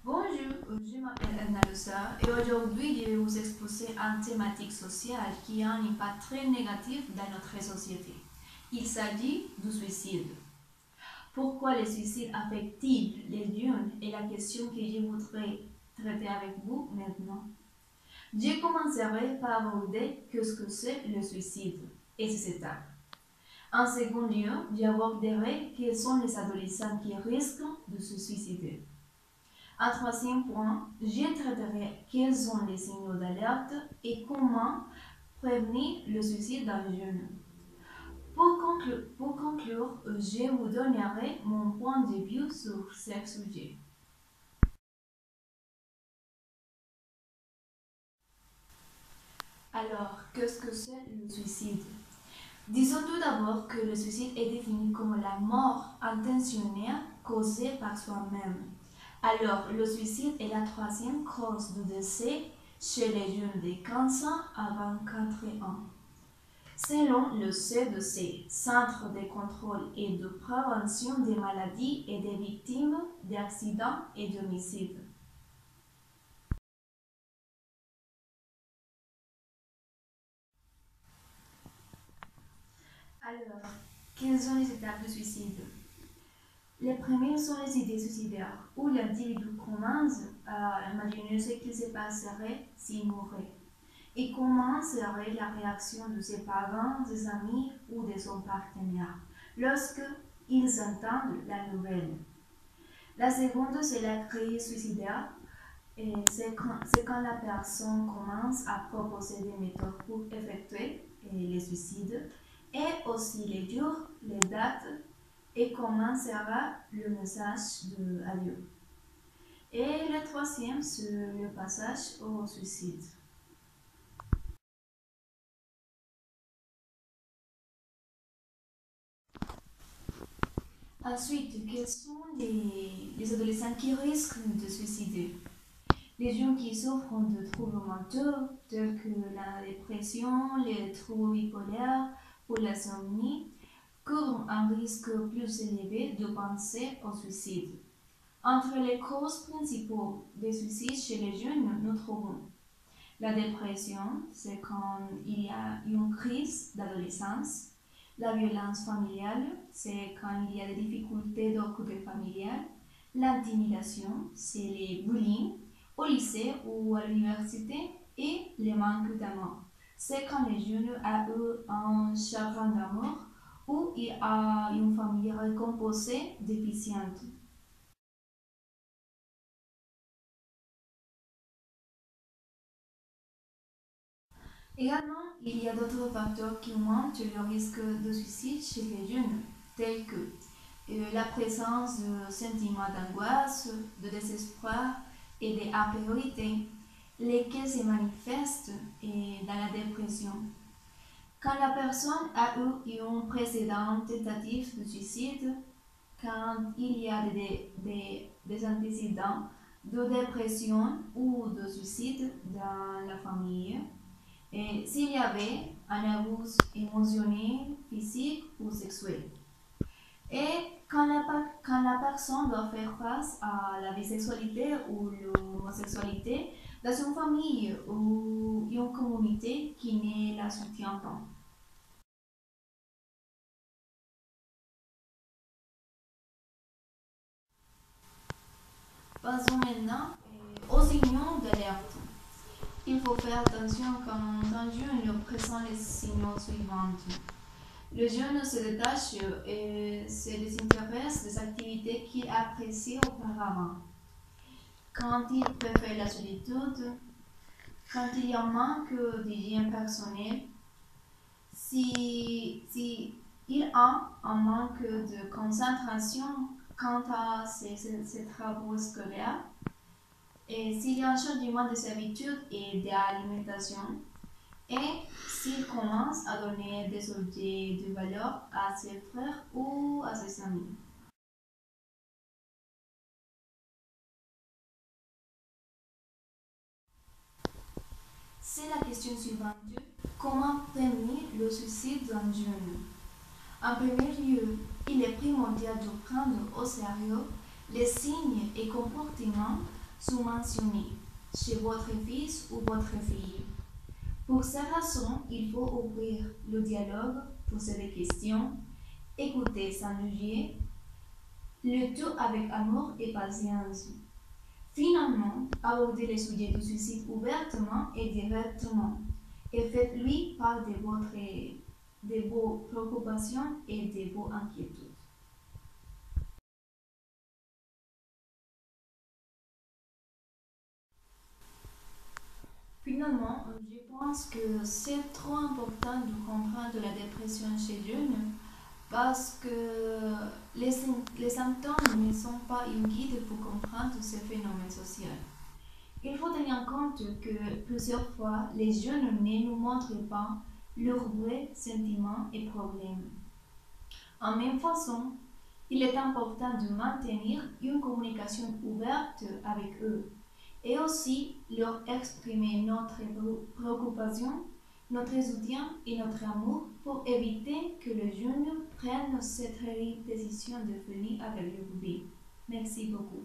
Bonjour, je m'appelle Anna Lussa et aujourd'hui je vais vous exposer une thématique sociale qui a un impact très négatif dans notre société. Il s'agit du suicide. Pourquoi le suicide affecte-t-il les jeunes est la question que je voudrais traiter avec vous maintenant. Je commencerai par aborder ce que c'est le suicide et ses étapes. En second lieu, j'aborderai quels sont les adolescents qui risquent de se suicider. En troisième point, je traiterai quels sont les signaux d'alerte et comment prévenir le suicide d'un jeune. Pour conclure, je vous donnerai mon point de vue sur ce sujet. Alors, qu'est-ce que c'est le suicide? Disons tout d'abord que le suicide est défini comme la mort intentionnelle causée par soi-même. Alors, le suicide est la troisième cause de décès chez les jeunes de 15 ans à 24 ans. Selon le CDC, Centre de contrôle et de prévention des maladies et des victimes d'accidents et d'homicides. Alors, quelles sont les étapes du suicide? Les premières sont les idées suicidaires, où l'individu commence à imaginer ce qui se passerait s'il mourait, et comment serait la réaction de ses parents, des amis ou de son partenaire lorsque ils entendent la nouvelle. La seconde, c'est la crise suicidaire, et c'est quand la personne commence à proposer des méthodes pour effectuer les suicides, et aussi les jours, les dates, et comment sera le message de adieu. Et le troisième, c'est le passage au suicide. Ensuite, quels sont les adolescents qui risquent de suicider? Les gens qui souffrent de troubles mentaux tels que la dépression, les troubles bipolaires ou l'insomnie courent un risque plus élevé de penser au suicide. Entre les causes principales des suicides chez les jeunes, nous trouvons la dépression, c'est quand il y a une crise d'adolescence. La violence familiale, c'est quand il y a des difficultés de côté familial. L'intimidation, c'est les bullying au lycée ou à l'université. Et le manque d'amour, c'est quand les jeunes ont un chagrin d'amour ou il y a une famille recomposée déficiente. Également, il y a d'autres facteurs qui augmentent le risque de suicide chez les jeunes, tels que la présence de sentiments d'angoisse, de désespoir et d'infériorité, lesquels se manifestent dans la dépression. Quand la personne a eu une précédente tentative de suicide, quand il y a des antécédents de dépression ou de suicide dans la famille, et s'il y avait un abus émotionnel, physique ou sexuel. Et quand la personne doit faire face à la bisexualité ou l'homosexualité dans une famille ou une communauté qui ne la soutient pas. Passons maintenant aux signaux d'alerte. Il faut faire attention quand un jeune présente les signaux suivants. Le jeune se détache et se désintéresse des activités qu'il appréciait auparavant. Quand il préfère la solitude, quand il y a un manque d'hygiène personnelle, si il a un manque de concentration quant à ses travaux scolaires, et s'il y a un changement de ses habitudes et d'alimentation, et s'il commence à donner des objets de valeur à ses frères ou à ses amis. C'est la question suivante. Comment prévenir le suicide d'un jeune? En premier lieu, il est primordial de prendre au sérieux les signes et comportements sous-mentionnés chez votre fils ou votre fille. Pour cette raison, il faut ouvrir le dialogue, poser des questions, écouter sans juger, le tout avec amour et patience. Finalement, abordez le sujet du suicide ouvertement et directement et faites-lui part de vos préoccupations et de vos inquiétudes. Finalement, je pense que c'est trop important de comprendre la dépression chez jeunes parce que les symptômes ne sont pas une guide pour comprendre ce phénomène social. Il faut tenir compte que plusieurs fois, les jeunes ne nous montrent pas leurs vrais sentiments et problèmes. En même façon, il est important de maintenir une communication ouverte avec eux et aussi leur exprimer notre préoccupation, notre soutien et notre amour pour éviter que les jeunes prennent cette terrible décision de finir avec leur vie. Merci beaucoup.